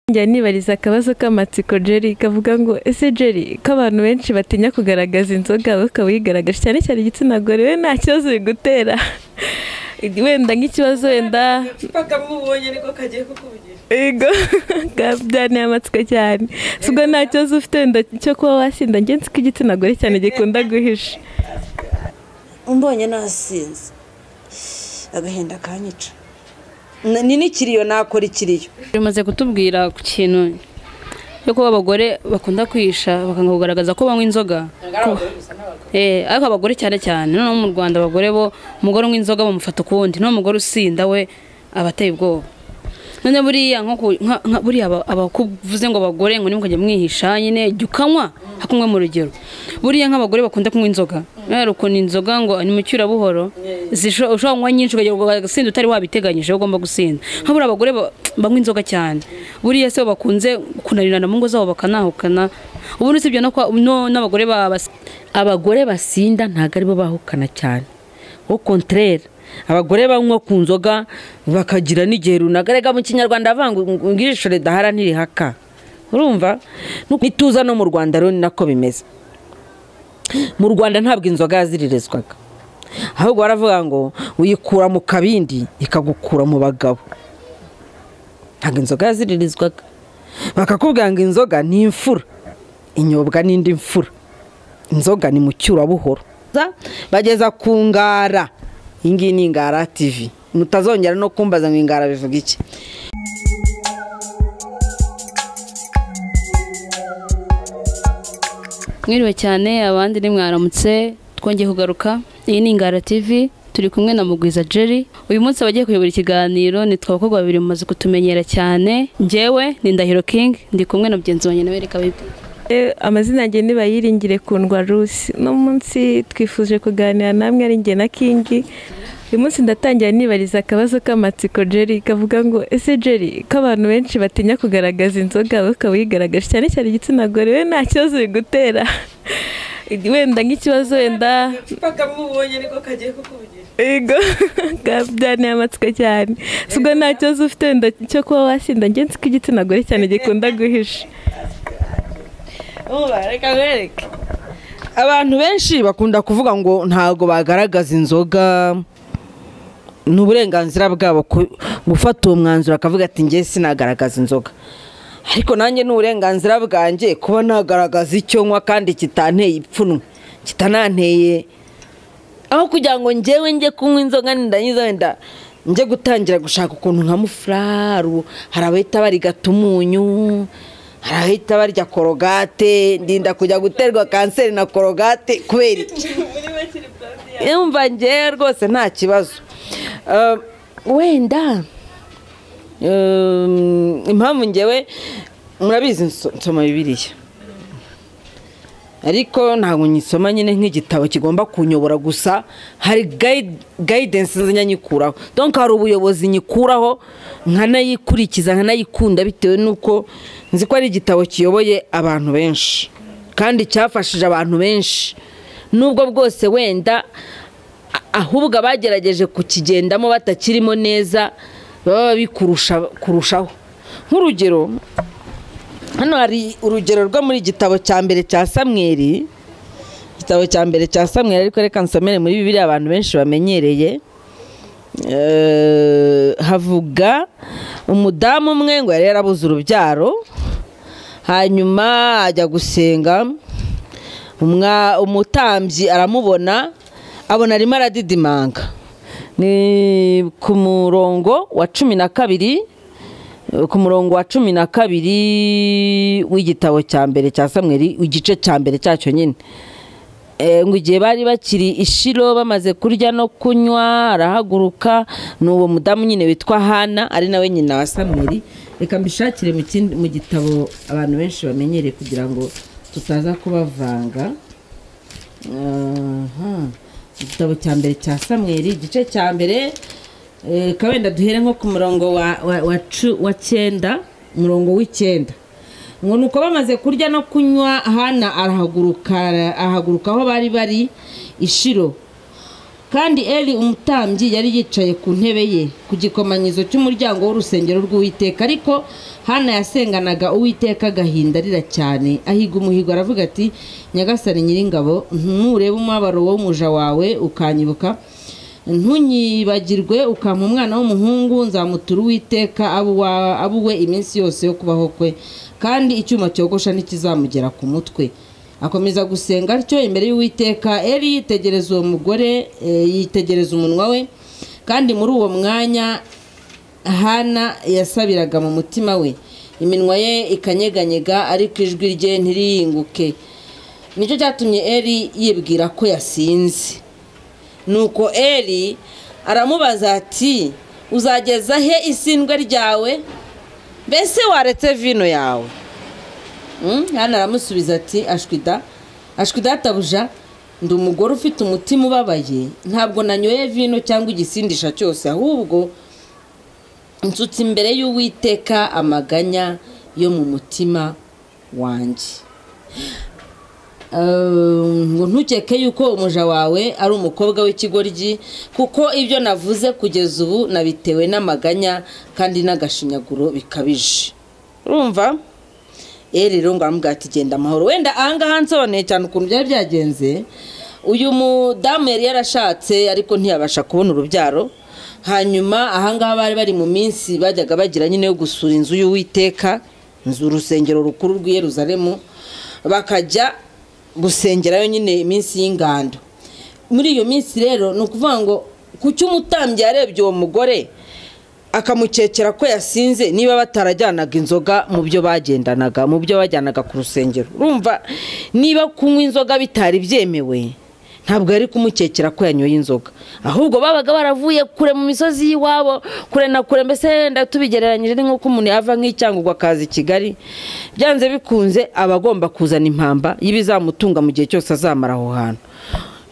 njya nibariza akabazo k'amatsiko Jerry kavuga ngo ese Jerry ko abantu benshi batinya kugaragaza inzoga bakawigaragaje cyane cyane igitsina gore we nta kibazo bigutera wenda nk'ikibazo wenda pakamubonye niko kagiye kukuvugira ego gabyane amatsiko cyane subwo nta kibazo ufite wenda cyo kuba wasinda ngenzi ko igitsina gore cyane gikunda guhisha umbonye nasinze agahenda kanyica ni nikiriyo nakora ikiriyo bimaze kutubwira ku kintu yo kuba abagore bakunda kwihisha bakanga kugaragaza ko banywa inzoga ariko abagore cyane cyane no mu Rwanda abagore bo umugore unywa inzoga bamufata ukundi no umugore usinda we abateye ubwoba none buriya buriya abakuvuze ngo abagore ngo nimukajya mwihisha nyine jukanywa hakumwe mu rugero buriya nk'abagore bakunda kunywa inzoga rero uko ni inzoga ngo ni mucyura buhoro ushobora kunywa nyinshi ukajya gusinda utari wabiteganyije ugomba gusinda nk'abura abagore banywa inzoga cyane buriya se bakunze kunarirana mu ngo zabo bakanahukana ubu nisibyo n'abagore abagore basinda ntago aribo bahukana cyane au contraire abagore banywa ku nzoga bakagira n'igihe runaka rega mu kinyarwanda avanga ngijisho ridahara ntirihaka urumva nituza no mu Rwanda rero ni nako bimeze mu Rwanda ntabwo inzoga yaziririzwaga ahubwo baravuga ngo uyikura mu kabindi ikagukura mu bagabo ntabwo inzoga yaziririzwaga bakakubwira ngo inzoga ni imfura inyobwa n'indi mfura inzoga ni mucyura buhoro bageza ku ngara ingi ni Ingara TV mutazongera no kumbaza ngo Ingara bivuga iki mwiriwe cyane abandi ni mwaramutse twongeye kugaruka iyi ni Ingara TV turi kumwe na Mugwiza Jerry uyu munsi abagiye kuyobora ikiganiro nitwa abakobwa babiri mumaze kutumenyera cyane njyewe ni Ndahiro King ndi kumwe na mugenzi wanjye nawe reka bibwe amazina yanjye ni Bayiringire Kundwa Rusi no munsi twifuje kuganira namwe ari njye na King uyu munsi ndatangira nibariza akabazo k'amatsiko Jerry kavuga ngo ese Jerry ko abantu benshi batinya kugaragaza inzoga bakawigaragaje cyane cyane igitsina gore we nta kibazo bigutera wenda nk'ikibazo wenda pakamubonye niko kagiye kukuvugira ego gabyane amatsiko cyane subwo nta kibazo ufite wenda cyo kuba wasinda ngenzi ko igitsina gore cyane gikunda guhisha abantu benshi bakunda kuvuga ngo ntago bagaragaza inzoga n'uburenganzira bwabo gufata uwo mwanzuro akavuga ati ngiye sinagaragaza inzoga ariko nanjye n'uburenganzira bwanjye kuba nagaragaza icyo nywa kandi kitanteye ipfunwe kitananteye aho kugira ngo njyewe njye kunywa inzoga ndangiza wenda njye gutangira gushaka ukuntu nka mufraru hari abahita barigata umunyu harahita barya korogate ndinda kujya guterwa kanseri na korogate kubera iki yumva ngiye rwose nta kibazo wenda impamvu ngewe murabizi nsoma Bibiliya ariko ntabwo nyisoma nyine nk'igitabo kigomba kunyobora gusa hari guidance nyanyikuraho donc hari ubuyobozi nyikuraho nkanayikurikiza nkanayikunda bitewe nuko nzi ko ari igitabo kiyoboye abantu benshi kandi cyafashije abantu benshi nubwo bwose wenda ahubwo abagerageje kukigendamo batakirimo neza baba bikurushaho nk'urugero hano hari urugero rwo muri igitabo cya mbere cya Samweli igitabo cya mbere cya Samweli ariko reka nsomere muri Bibiliya abantu benshi bamenyereye havuga umudamu umwe ngo yari yarabuze urubyaro hanyuma ajya gusenga umutambyi aramubona abona arimo aradidimanga ni ku murongo wa 12 ku murongo wa 12 w'igitabo cya mbere cya Samweli igice cya mbere cyacyo nyine ngo igihe bari bakiri ishiro bamaze kurya no kunywa arahaguruka n'uwo mudamu nyine witwa Hana ari nawe nyina wa Samweli reka mbishakire mu gitabo abantu benshi bamenyereye kugira ngo tutaza kubavanga igitabo cya mbere cya Samweli igice cya mbere kawenda duhere nko ku murongo wa 9 umurongo w'9 ngo nuko bamaze kurya no kunywa Hana arahaguruka aho bari ishiro kandi Eli umutambyi yari yicaye ku ntebe ye ku gikomanyizo cy'umuryango w'urusengero rw'Uwiteka ariko Hana yasenganaga Uwiteka agahinda arira cyane, ahiga umuhigo aravuga ati Nyagasani Nyiringabo, nturebe umubabaro w'umuja wawe ukanyibuka, ntunyibagirwe ukampa umwana w'umuhungu, nzamutura Uwiteka abuwe iminsi yose yo kubaho kwe, kandi icyuma cyogosha ntikizamugera ku mutwe. Akomeza gusenga atyo imbere y'Uwiteka. Eli yitegereza uwo mugore, yitegereza umunwa we, kandi muri uwo mwanya Hana yasabiraga mu mutima we, iminwa ye ikanyeganyega ariko ijwi rye ntiriyinguke. Nicyo cyatumye Eli yibwira ko yasinze. Nuko Eli aramubaza ati uzageza he isindwe ryawe? Mbese waretse vino yawe? Hana aramusubiza ati ashwida tabuja, ndi umugore ufite umutima ubabaye, ntabwo nanyoye vino cyangwa igisindisha cyose, ahubwo nsutse imbere y'Uwiteka amaganya yo mu mutima wanjye. Ngo ntukeke yuko umuja wawe ari umukobwa w'ikigoryi, kuko ibyo navuze kugeza ubu nabitewe n'amaganya kandi n'agashinyaguro bikabije. Urumva? Rero ngo aramubwira ati genda amahoro. Wenda ahangaha nsobaneye cyane ukuntu byari byagenze. Uyu mudamu yari yarashatse ariko ntiyabasha kubona urubyaro. Hanyuma ahangaha bari bari mu minsi bajyaga bagira nyine yo gusura inzu y'Uwiteka, urusengero rukuru rw'i Yerusalemu, bakajya gusengerayo nyine iminsi y'ingando. Muri iyo minsi rero ni ukuvuga ngo kuki umutambyi yarebye uwo mugore akamukekera ko yasinze niba batarajyanaga inzoga mu byo bagendanaga, mu byo bajyanaga ku rusengero. Urumva niba kunywa inzoga bitari byemewe, ntabwo yari kumukekera ko yanyoye inzoga, ahubwo babaga baravuye kure mu misozi y'iwabo, kure na kure. Mbese tubigereranyije ni nk'uko umuntu yava nk'Icyangugu akaza i Kigali, byanze bikunze aba agomba kuzana impamba y'ibizamutunga mu gihe cyose azamara aho hantu.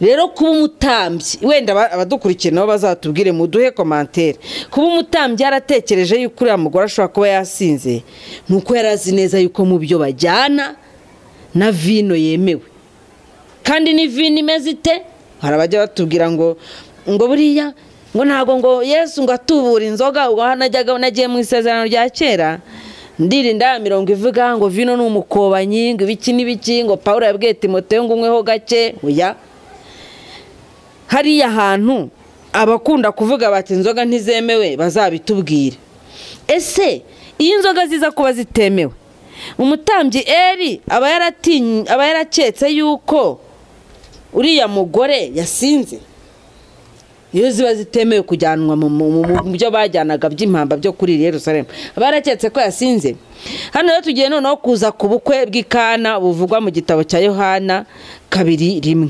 Rero kuba umutambyi, wenda abadukurikiye nabo bazatubwire mu duhe commentaire, kuba umutambyi yaratekereje yuko uriya mugore ashobora kuba yasinze, nuko yarazi neza yuko mu byo bajyana na vino yemewe. Kandi ni vino imeze ite? Hari abajya batubwira ngo buriya ngo ntago ngo Yesu ngo atubura inzoga, ubwo nagiye mu isezerano rya kera ndirinda 70 ivuga ngo vino ni umukobanyi, ngo ibiki n'ibiki, ngo Paulo yabwiye Timoteyo ngo umweho gake. Oya, hariya hantu abakunda kuvuga bati inzoga ntizemewe bazabitubwire. Ese iyo inzoga ziza kuba zitemewe, umutambyi Eli aba yaraketse yuko uriya mugore yasinze? Iyo ziba zitemewe kujyanwa mu byo bajyanaga by'impamba byo kuri Yerusalemu, aba yaraketse ko yasinze. Hano rero tugiye noneho kuza ku bukwe bw'Ikana buvugwa mu gitabo cya Yohana 2:1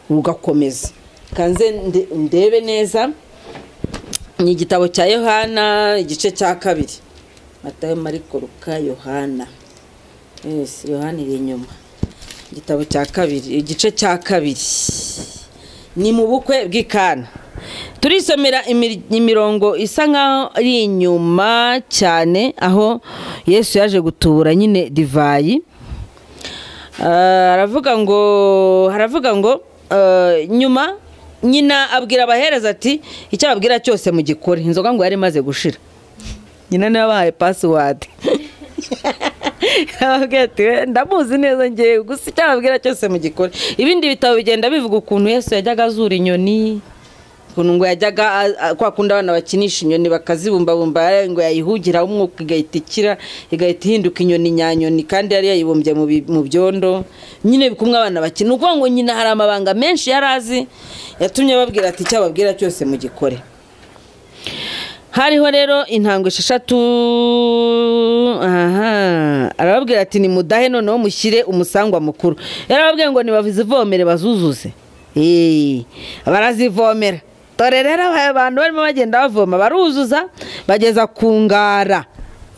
ugakomeza. Kanze ndebe neza, ni igitabo cya Yohana igice cya 2. Matayo, Mariko, Luka, Yohana. Yes, Yohana iri inyuma. Igitabo cya 2 igice cya 2 ni mu bukwe bw'Ikana. Turisomera imirongo isa nkaho ari inyuma cyane, aho Yesu yaje gutubura nyine divayi. Haravuga ngo nyuma nyina abwira abahereza ati icyo ababwira cyose mu gikore. Inzoga ngo yari imaze gushira, nyina niwe bahaye password. Ndamuzi neza ngiye gusa icyo ababwira cyose mu gikore. Ibindi bitabo bigenda bivuga ukuntu Yesu yajyaga azura inyoni, ukuntu ngo yajyaga kwa kundi abana bakinisha inyoni bakazibumbabumba, ngo yayihugira umwuka igahita ihinduka inyoni nyanyoni, kandi yari yayibumbye mu byondo. Nyine bikumwe abana bakina. Uko ngo nyina hari amabanga menshi yarazi, yatumye babwira ati icyo ababwira cyose mu gikore. Hariho rero intango 6. Arababwira ati ni mudahe noneho mushyire umusangwa mukuru. Yarababwiye ngo nibavizivomere bazuzuze. Barazivomera. Dore rero abantu barimo bagenda bavoma baruzuza, bageza ku Ngara.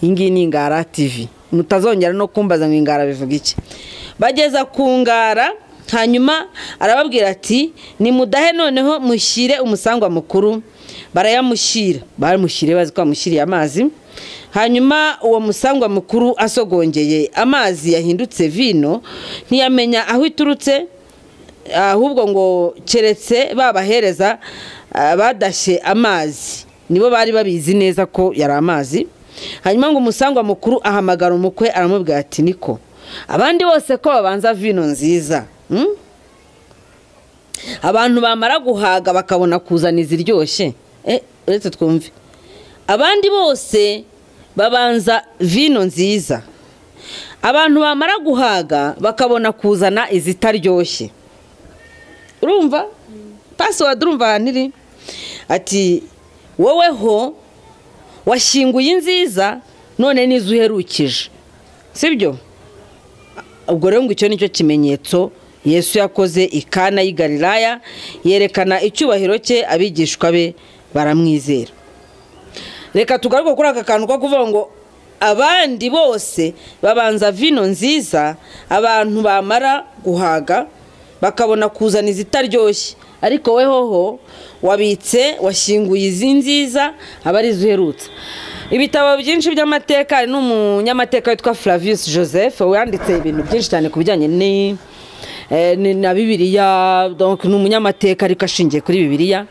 Ingi ni Ngara TV. Mutazongera no kumbaza ngo Ngara bivuga iki. Bageza ku Ngara, hanyuma arababwira ati ni mudahe noneho mushyire umusangwa mukuru. Barayamushyira, baramushyire bazi ko amushyiriye amazi. Hanyuma uwo musangwa mukuru asogongeye amazi yahindutse vino, ntiyamenya aho iturutse, ahubwo ngo keretse babahereza badashye amazi nibo bari babizi neza ko yari amazi. hanyuma ngo umusangwa mukuru ahamagara umukwe aramubwira ati niko abandi bose ko babanza vino nziza abantu bamara guhaga bakabona kuzana iziryoshye uretse twumve abandi bose babanza vino nziza abantu bamara guhaga bakabona kuzana izitaryoshye urumva password urumva niri ati woweho washinguye nziza none nizo uherukije sibyo ubwo rero ngo icyo nicyo kimenyetso Yesu yakoze ikana y'i Galilaya yerekana icyubahiro cye abigishwa be baramwizera reka tugaruke kuri aka kantu ko kuvuga ngo abandi bose babanza vino nziza abantu bamara guhaga bakabona kuzana izitaryoshye ariko wehoho wabitse washinguye izi nziza abari zuherutse ibitabo byinshi by'amateka ari n'umunyamateka witwa Flavius Joseph wanditse ibintu byinshi cyane kubijyanye na Bibiliya donc n'umunyamateka ariko ashingiye kuri Bibiliya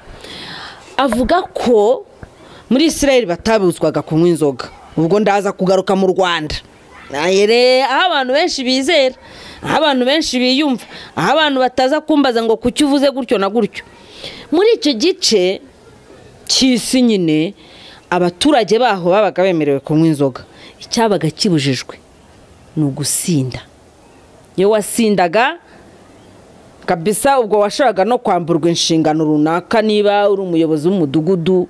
avuga ko muri Israel batabuzwaga kunywa inzoga ubwo ndaza kugaruka mu Rwanda aho abantu benshi bizera aho abantu benshi biyumva aho abantu bataza kumbaza ngo kuki uvuze gutyo na gutyo muri icyo gice cy'isi nyine abaturage baho babaga bemerewe kunywa inzoga icyabaga kibujijwe ni ugusinda iyo wasindaga kabisa ubwo washoboraga no kwamburwa inshingano runaka niba uri umuyobozi w'umudugudu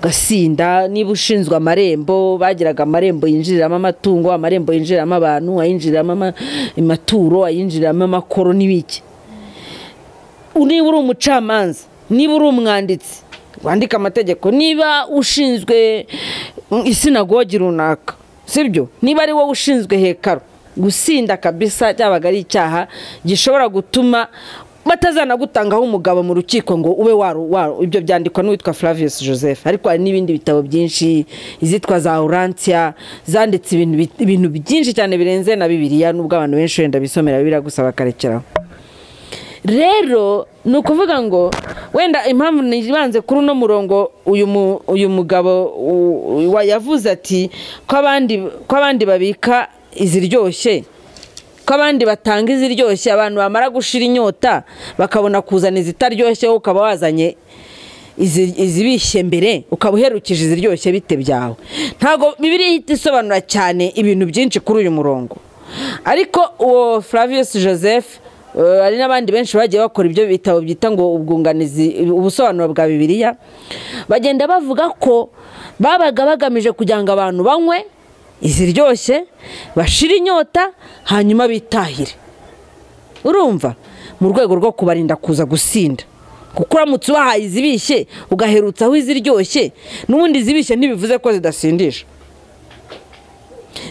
gasinda niba ushinzwe amarembo bagiraga amarembo yinjiriramo amatungo amarembo yinjiriramo abantu ayinjiriramo amaturo ayinjiriramo amakoro n'ibiki niba uri umucamanza niba uri umwanditsi wandika amategeko niba ushinzwe isinagogi runaka sibyo niba ari wowe ushinzwe hekaro gusinda kabisa cyabaga ari icyaha gishobora gutuma batazana gutangaho umugabo mu rukiko ngo ube waro ibyo byandikwa n'uwitwa Flavius Joseph ariko hari n'ibindi bitabo byinshi izitwa za Orantia zanditse ibintu byinshi cyane birenze na Bibiliya nubwo abantu benshi wenda bisomera Bibiliya gusa bakarekeraho rero nukuvuga ngo wenda impamvu nibanze kuri no murongo uyu mugabo yavuze ati ko abandi babika iziryoshye ko abandi batanga iziryoshye abantu bamara gushira inyota bakabona kuzana izitaryoshye ukaba wazanye izibishye mbere ukaba uherukije iziryoshye bite byawe ntago Bibiliya ihita isobanura cyane ibintu byinshi kuri uyu murongo ariko uwo Flavius Joseph hari n'abandi benshi bagiye bakora ibyo bitabo byita ngo ubwunganizi ubusobanuro bwa Bibiliya bagenda bavuga ko babaga bagamije kugira ngo abantu banywe iziryoshye bashira inyota hanyuma bitahire urumva mu rwego rwo kubarinda kuza gusinda kuko uramutse ubahaye izibishye ugaherutsaho iziryoshye n'ubundi izibishye ntibivuze ko zidasindisha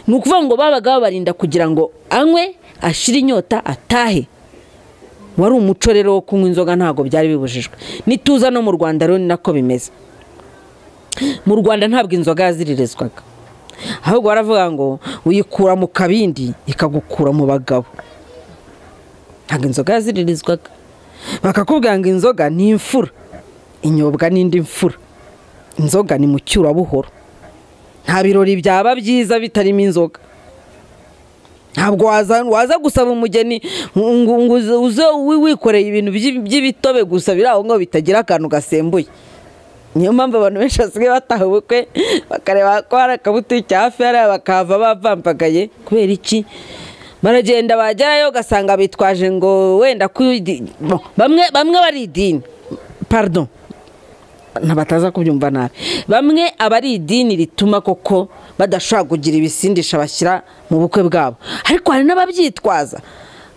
ni ukuvuga ngo babaga babarinda kugira ngo anywe ashire inyota atahe wari umuco rero wo kunywa inzoga ntabwo byari bibujijwe nituza no mu Rwanda rero ni nako bimeze mu Rwanda ntabwo inzoga yaziririzwaga ahubwo baravuga ngo uyikura mu kabindi ikagukura mu bagabo ntabwo inzoga yaziririzwaga bakakubwira ngo inzoga ni imfura inyobwa n'indi mfura inzoga ni mu cyurabuhoro nta birori byaba byiza bitarimo inzoga ntabwo waza gusaba umugeni uze wikoreye ibintu by'ibitobe gusa biri aho ngo bitagira akantu gasembuye niyo mpamvu abantu benshi basigaye bataha ubukwe bakareba ko hari akabutike hafi hariya bakahava bavampagaye kubera iki baragenda bagerayo ugasanga bitwaje ngo wenda bamwe bari idini pardon ntabataza kubyumva nabi bamwe abari idini rituma koko badashobora kugira ibisindisha bashyira mu bukwe bwabo ariko hari n'ababyitwaza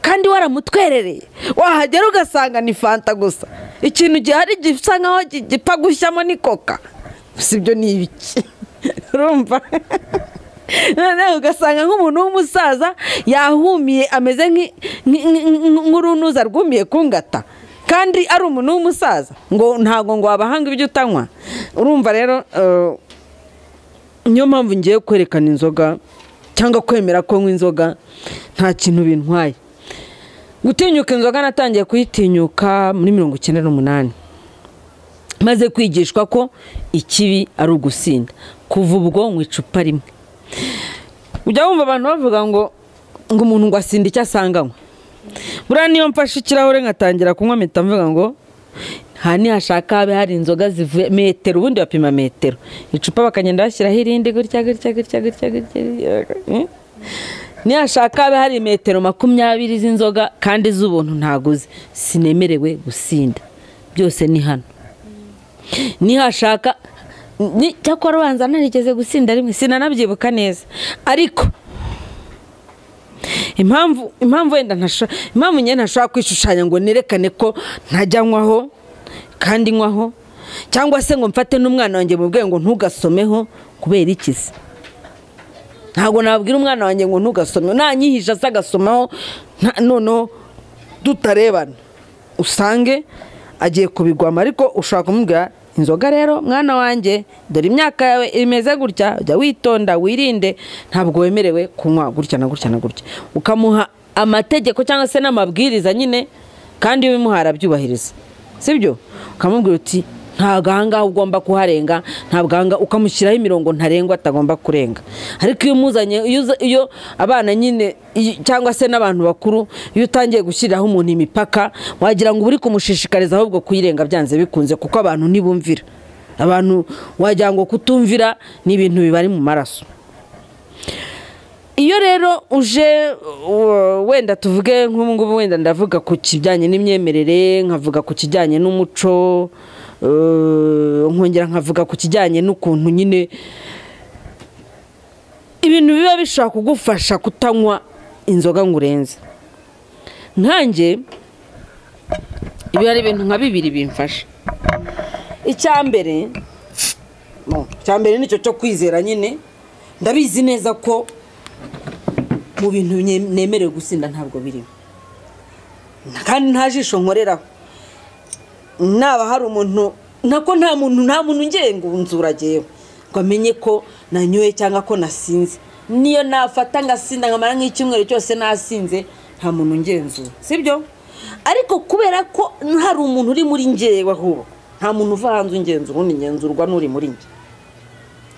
kandi waramutwerereye wahagera ugasanga ni fanta gusa ikintu gihari gisa nkaho gipfa gushyamo ni koka sibyo ni ibiki urumva ugasanga nk'umuntu w'umusaza yahumiye ameze nk'urunuza rwumiye ku ngata kandi ari umuntu w'umusaza ngo ntago ngo wabahanga ibyo utanywa urumva rero niyo mpamvu ngiye kwerekana inzoga cyangwa kwemera ko nywa inzoga nta kintu bintwaye gutinyuka inzoga natangiye kuyitinyuka muri 1998 maze kwigishwa ko ikibi ari ugusinda kuva ubwo mu icupa rimwe. Ujya wumva abantu bavuga ngo umuntu ngo asinda icyo asanganywe. Buriya niyo mfashe ikirahure ngatangira kunywa mpita mvuga ngo hani hashaka habe hari inzoga zivuye metero, ubundi bapima metero, icupa bakagenda bashyiraho irindi gutya. Ni hashaka habe hari metero 20 z'inzoga kandi z'ubuntu ntaguze, sinemerewe gusinda. Byose ni hano. Ni hashaka ni cyakora ubanza narigeze gusinda rimwe sinanabyibuka neza, ariko impamvu wenda nyine ntashobora kwishushanya ngo nerekane ko ntajyanywaho kandi nywaho, cyangwa se ngo mfate n'umwana wanjye mu bwenge ngo ntugasomeho kubera ikizi. Ntabwo nabwira umwana wanjye ngo ntugasome, nanyihisha asagasomaho noneho tutarebana usange agiye kubigwama. Ariko ushaka kumubwira inzoga rero mwana wanjye dore imyaka yawe imeze gutya, jya witonda wirinde, ntabwo wemerewe kunywa gutya na gutya na gutya, ukamuha amategeko cyangwa se n'amabwiriza nyine, kandi iyo bimuha arabyubahiriza, sibyo? Ukamubwira uti ntabwo ahangaha ugomba kuharenga, ntabwo ahangaha, ukamushyiraho imirongo ntarengwa atagomba kurenga. Ariko iyo umuzanye, iyo abana nyine cyangwa se n'abantu bakuru, iyo utangiye gushyiriraho umuntu imipaka, wagira ngo uri kumushishikariza ahubwo kuyirenga byanze bikunze, kuko abantu ntibumvira. Abantu wagira ngo kutumvira ni ibintu bibari mu maraso. Iyo rero uje wenda tuvuge nk'ubu ngubu, wenda ndavuga ku kijyanye n'imyemerere, nkavuga ku kijyanye n'umuco, nkongera nkavuga ku kijyanye n'ukuntu nyine ibintu biba bishaka kugufasha kutanywa inzoga ngo urenze. Nkanjye ibi ari ibintu nka 2 bimfasha. Icyambere nicyo cyo kwizera nyine, ndabizi neza ko mu bintu nemerewe gusinda ntabwo birimo, kandi nta jisho nkoreraho. Naba hari umuntu nako nta muntu ngenzuragewe ngo amenye ko nanyoye cyangwa ko nasinze. Niyo nafata ngasinda nkamara nk'icyumweru cyose nasinze, nta muntu ngenzura, sibyo? Ariko kubera ko hari umuntu uri muri ngewe, ahubwo nta muntu uva hanze ungenzura, undi ngenzurwa n'uri muri nge,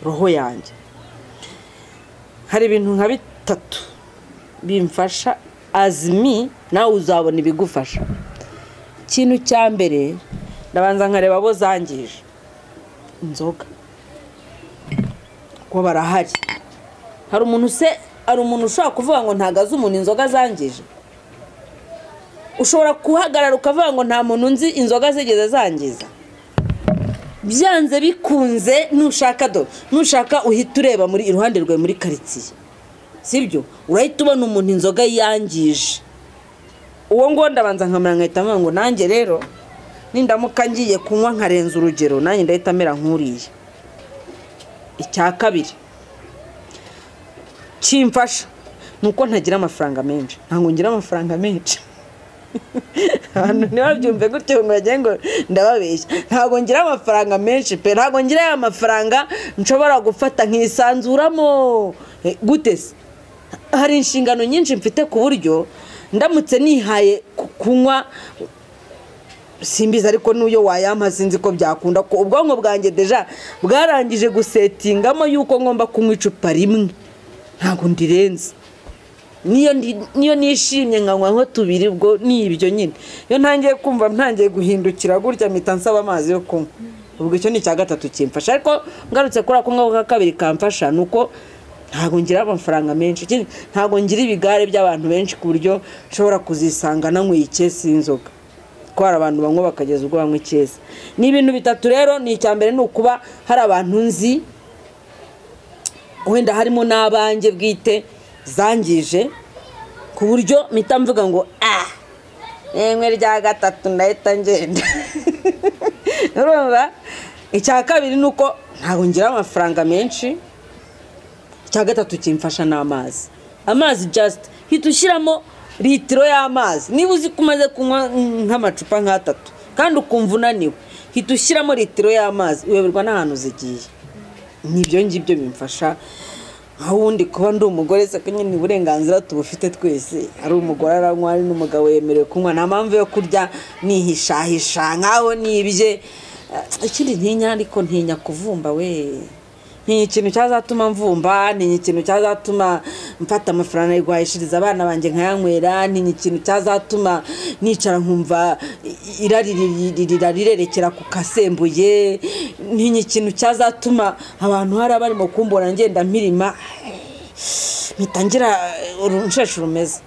roho yanjye. Hari ibintu nka 3 bimfasha, azimi nawe uzabona ibigufasha. Ikintu cya mbere ndabanza nkareba abo zangije inzoga ko barahari. Hari umuntu ushobora kuvuga ngo ntagaze umuntu inzoga zangije? Ushobora kuhagarara ukavuga ngo nta muntu nzi inzoga zigeze zangiza? Byanze bikunze nushaka uhita ureba muri iruhande rwe muri karitsiye, sibyo? Urahita ubona umuntu inzoga yangije. Uwo ngo ndabanza nkamera nkahita mvuga ngo nanjye rero nindamuka ngiye kunywa nkarenza urugero, nanjye ndahita mera nk'uriye. Icya kabiri kimfasha nuko ntagira amafaranga menshi. Ntabwo ngira amafaranga menshi. Abantu ntibabyumve gutyo ngo bagiye ngo ndababeshya. Ntabwo ngira amafaranga menshi pe, ntabwo ngira ya mafaranga nshobora gufata nkisanzuramo gute se. Hari inshingano nyinshi mfite ku buryo ndamutse nihaye kunywa simbiza, ariko n'uyo wayampa sinzi ko byakunda, ko ubwonko bwanjye deja bwarangije gusetingamo yuko ngomba kunywa icupa rimwe, ntabwo ndirenze. Niyo nishimye nkanywa nko 2 ubwo ni ibyo nyine. Iyo ntangiye kumva ntangiye guhindukira gutya mpita nsaba amazi yo kunywa, ubwo icyo ni cya 3 kimfasha. Ariko ngarutse kuri ako ngako ka 2 kamfasha nuko ntabwo ngira amafaranga menshi, ntabwo ngira ibigare by'abantu benshi ku buryo nshobora kuzisanga nanyweye icyesi y'inzoga, ko hari abantu banywa bakageza ubwo banywa icyesi. Ni ibintu 3 rero. Ni icyambere ni ukuba hari abantu nzi, wenda harimo n'abanjye bwite zangije, ku buryo mpita mvuga ngo emwe rya 3 ndahita ngenda. Urumva? Icya kabiri ni uko ntabwo ngira amafaranga menshi. Icya 3 kimfasha n'amazi. Amazi just hita ushyiramo litiro y'amazi. Niba uzi kumaze kunywa nk'amacupa nka 3 kandi ukumva unaniwe, hita ushyiramo litiro y'amazi, uyoberwa n'ahantu zigiye. Nibyo ngibyo bimfasha. Ahundi kuba ndi umugore se nyine uburenganzira tubufite twese. Ari umugore aranywa, ari n'umugabo yemerewe kunywa, nta mpamvu yo kurya nihishahisha nkaho nibye. Ikindi ntinya, ariko ntinya kuvumba we. ntinya ikintu cyazatuma mvumba, ntinya ikintu cyazatuma mfata amafaranga yo guhahishiriza abana banjye nkayanywera, ntinya ikintu cyazatuma nicara nkumva irari rirerekera ku kasembuye, ntinya ikintu cyazatuma abantu hari abarimo kumbona ngenda mpirima mitangira urunsheshe rumeze.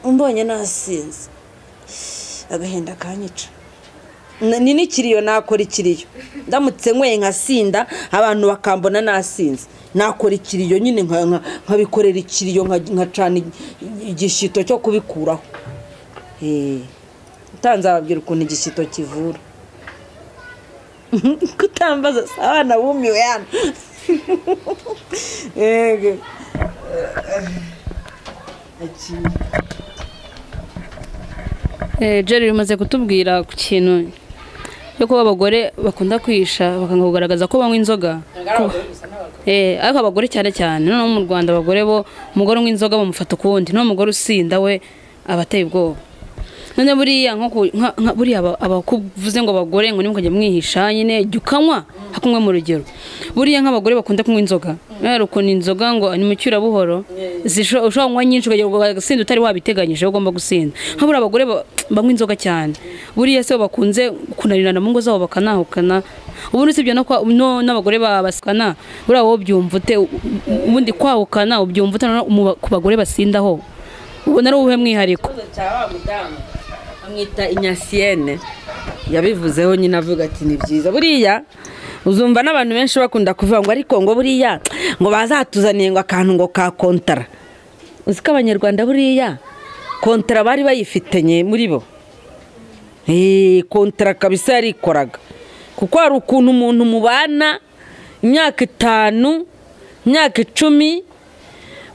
Umbonye nasinze agahinda kanyica. Ni n'ikiriyo nakora ikiriyo. Ndamutse nkweye nkasinda abantu bakambona nasinze. Nakora ikiriyo nyine nkabikorera ikiriyo nkacana igishito cyo kubikuraho. Utanzababwira ukuntu igishito kivura. Kutambaza abana bumiwe hano. Jerry umaze kutubwira ku kintu yuko abagore bakunda kwihisha bakanga kugaragaza ko banywa inzoga. Ariko abagore cyane cyane no mu Rwanda abagore bo umugore unywa inzoga bamufata ukundi, no umugore usinda we abateye ubwoba. None buriya buriya abakuvuze ngo abagore ngo nimukajya mwihisha nyine jyukanywa hakumwe mu rugero. Buriya nk'abagore bakunda kunywa inzoga. Rero ukuntu inzoga ngo ni mucyura buhoro ushobora kunywa nyinshi ukagira gusinda utari wabiteganyije ugomba gusinda. Nk'abura abagore banywa inzoga cyane. Buriya se bakunze kunarirana mu ngo zabo bakanahukana. Ubu n'ibyo n'abagore babasikana buriya wowe byumva ute ubundi kwahukana ubyumva ute ku bagore basindaho. Ubona ari ubuhe mwihariko? Amwita Inyasienne yabivuzeho nyine avuga ati ni byiza. Buriya uzumva n'abantu benshi bakunda kuvuga ngo ariko ngo buriya ngo bazatuzaniye ngo akantu ngo ka kontara. Uziko abanyarwanda buriya kontara bari bayifitanye muri bo. Kontara kabisa yarikoraga. Kuko hari ukuntu umuntu mubana imyaka 5, imyaka 10,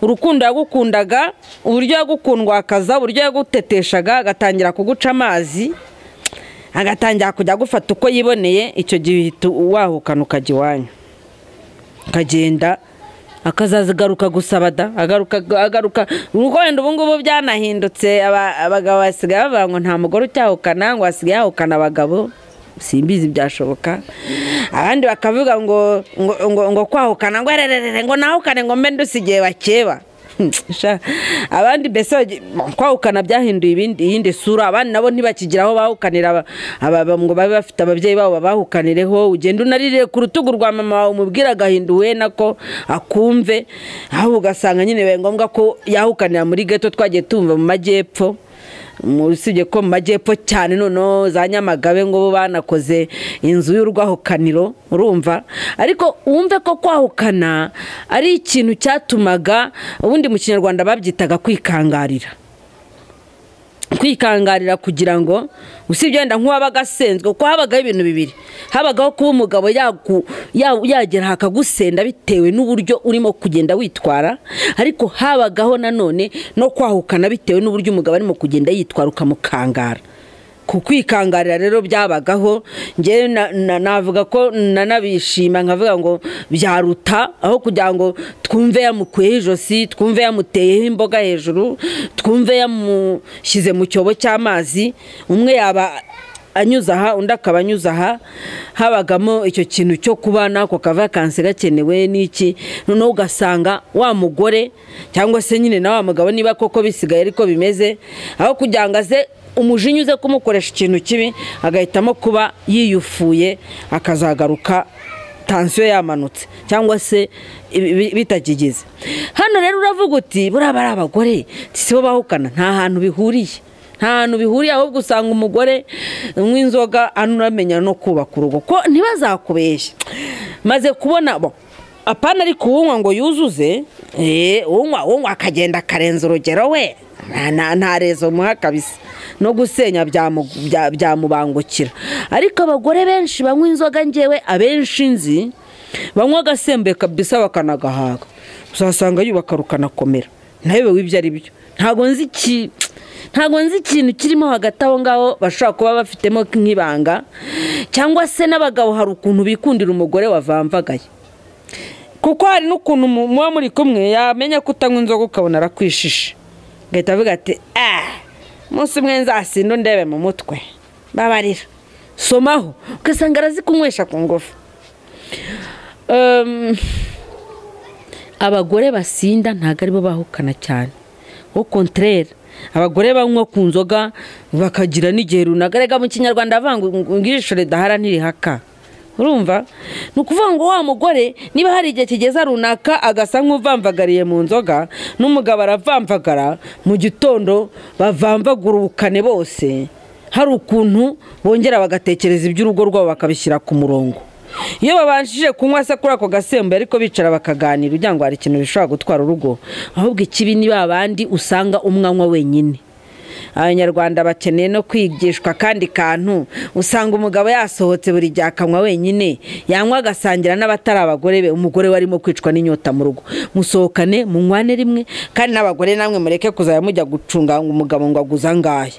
urukundo yagukundaga, uburyo yagukundwa akaza, uburyo yaguteteshaga, agatangira kuguca amazi, agatangira kujya gufata uko yiboneye, icyo gihe wahukana ukajya iwanyu. Akagenda akazazigaruka gusaba da, agaruka. Nuko wenda ubu ngubu byanahindutse, abagabo basigaye bavuga ngo nta mugore ucyahukana, ngo asigaye yahukana abagabo. Simbizi byashoboka. Abandi bakavuga ngo kwahukana ngo ererere ngo nahukane ngo mbe ndusigiye bakeba. Abandi bese kwahukana byahinduye iyindi sura. Abandi nabo ntibakigiraho bahukanira ngo babe bafite ababyeyi babo babahukanireho. Ugenda unarire ku rutugu rwa mama wawe umubwira agahinduwe nako akumve. Aho ugasanga nyine bibaye ngombwa ko yahukanira muri ghetto twagiye tumva mu majyepfo. Usibye ko mu majyepfo cyane noneho za Nyamagabe ngo banakoze inzu y'urwahukaniro urumva. Ariko wumve ko kwahukana ari ikintu cyatumaga ubundi mu Kinyarwanda babyitaga kwikangarira kugira ngo usibye wenda nk'uwabaga asenzwe ko habagaho ibintu bibiri. Habagaho kuba umugabo yagera hakagusenda bitewe n'uburyo urimo kugenda witwara, ariko habagaho nanone no kwahukana bitewe n'uburyo umugabo arimo kugenda yitwara ukamukangara. Kukwikangarira rero byabagaho. Nge navuga ko nanabishima nkavuga ngo byaruta aho kugira ngo twumve yamukuye ijosi, twumve yamuteye imboga hejuru, twumve yamushyize mu cyobo cy'amazi, umwe yaba anyuza aha undi akaba anyuza aha. Habagamo icyo kintu cyo kubana ko kava kanse gakenewe n'iki. Noneho ugasanga wa mugore cyangwa se nyine na wa mugabo niba koko bisigaye ariko bimeze, aho kugira ngo aze umujinya uze kumukoresha ikintu kibi agahitamo kuba yiyufuye akazagaruka tension yamanutse cyangwa se bitagigize. Hano rero uravuga uti buriya bari abagore sibo bahukana, nta hantu bihuriye. Ahubwo usanga umugore unywa inzoga anuramenya no kubaka urugo ko ntibazakubeshya. Maze kubona apana ari kuwunywa ngo yuzuze, unywa akagenda akarenza urugero we nta rezo muha kabisa, no gusenya byamubangukira. Ariko abagore benshi banywa inzoga, ngewe abenshi nzi banywa agasembe kabisa bakanagahaga, uzasanga yubaka rukanakomera. Nawe wibyo ari byo. Ntago nzi ikintu kirimo hagati aho ngaho bashobora kuba bafitemo nk'ibanga, cyangwa se n'abagabo hari ukuntu bikundira umugore wavamvagaye. Kuko hari n'ukuntu muba muri kumwe yamenya kutanywa inzoga ukabona arakwishisha, ngahita avuga ati umunsi umwe nzasinda ndebe mu mutwe babarira somaho, ugasanga arazi kunywesha ku ngufu. abagore basinda ntabwo aribo bahukana cyane, au contraire abagore banywa ku nzoga bakagira n'igihe runaka, rega mu kinyarwanda bavuga ngo ijisho ridahara ntirihaka. Urumva ni ukuvuga ngo wa mugore niba hari igihe kigeza runaka agasa nk'uvamvagariye mu nzoga, n'umugabo aravamvagara, mu gitondo bavamvagura ubukane bose, hari ukuntu bongera bagatekereza iby'urugo rwabo bakabishyira ku murongo. Iyo babanjije kunywa se kuri ako gasembo ariko bicara bakaganira ugira ngo hari ikintu bishobora gutwara urugo, ahubwo ikibi ni babandi usanga umwanywa wenyine. Abanyarwanda bakeneye no kwigishwa kandi kantu, usanga umugabo yasohotse buri gihe akanywa wenyine, yanywa agasangira n'abatari abagore be, umugore warimo kwicwa n'inyota mu rugo. Musohokane munywane rimwe, kandi n'abagore namwe mureke kuzaya mujya gucunga umugabo ngo aguza ngahe.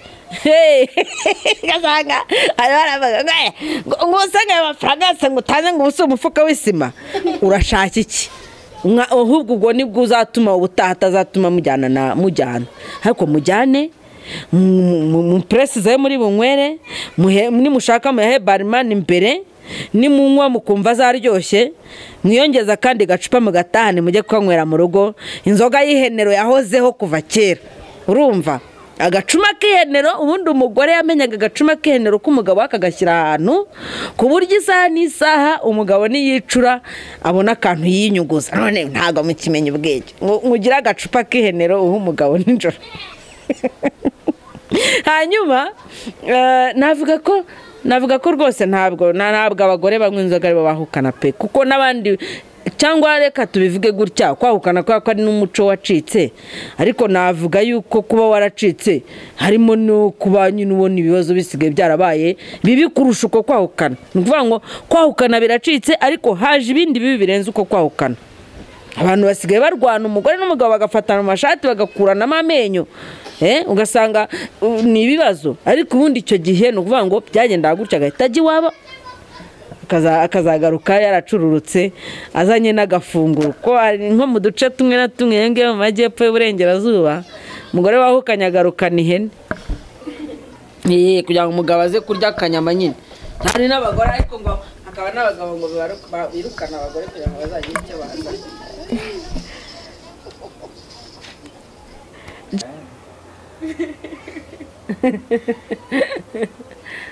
Gasanga arabaga ngo usanga amafaranga yose ngo utanze ngo ubuse umufuka w'isima, urashaka iki? Ahubwo ubwo nibwo uzatuma ubutaha atazatuma mujyana, ariko mujyane mu press zayo muri bunywere, nimushaka muyahe barman imbere, nimunywa mukumva zaryoshye, mwiyongeza kandi gacupa mugatahane mujye kwanywera mu rugo. Inzoga y'ihenero yahozeho kuva kera, urumva agacuma k'ihenero, ubundi umugore yamenyaga agacuma k'ihenero k'umugabo akagashyira ahantu ku buryo isaha n'isaha umugabo niyicura abona akantu yinyuguza. None ntago mukimenya ubwenge, mugira agacupa k'ihenero uha umugabo nijoro. Hanyuma navuga ko rwose ntabwo abagore banywa inzoga aribo bahukana pe, kuko n'abandi, cyangwa reka tubivuge gutya, kwahukana ko ari n'umuco wacitse, ariko navuga yuko kuba waracitse harimo no kuba nyine ubona ibibazo bisigaye byarabaye bibi kurusha uko kwahukana. Ni ukuvuga ngo kwahukana biracitse, ariko haje ibindi bibi birenze uko kwahukana. Abantu basigaye barwana, umugore n'umugabo bagafatana mu mashati bagakuranamo amenyo, ugasanga ni ibibazo. Ariko ubundi icyo gihe ni ukuvuga ngo byagendaga gutya, agahita ajya iwabo akazagaruka yaracururutse azanye n'agafunguro. Ko nko mu duce tumwe na tumwe yenge mu majyepfo y'uburengerazuba, umugore wahukanye agarukana ihene kugira ngo umugabo aze kurya akanyama nyine. Hari n'abagore ariko ngo hakaba n'abagabo ngo birukana abagore kugira ngo bazagire icyo baza.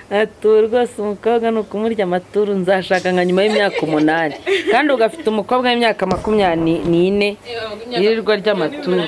Aturu rwose umukobwa ni ukumurya amaturu, nzashaka nka nyuma y'imyaka 8, kandi ugafite umukobwa w'imyaka 24 yirirwa ry'amaturu.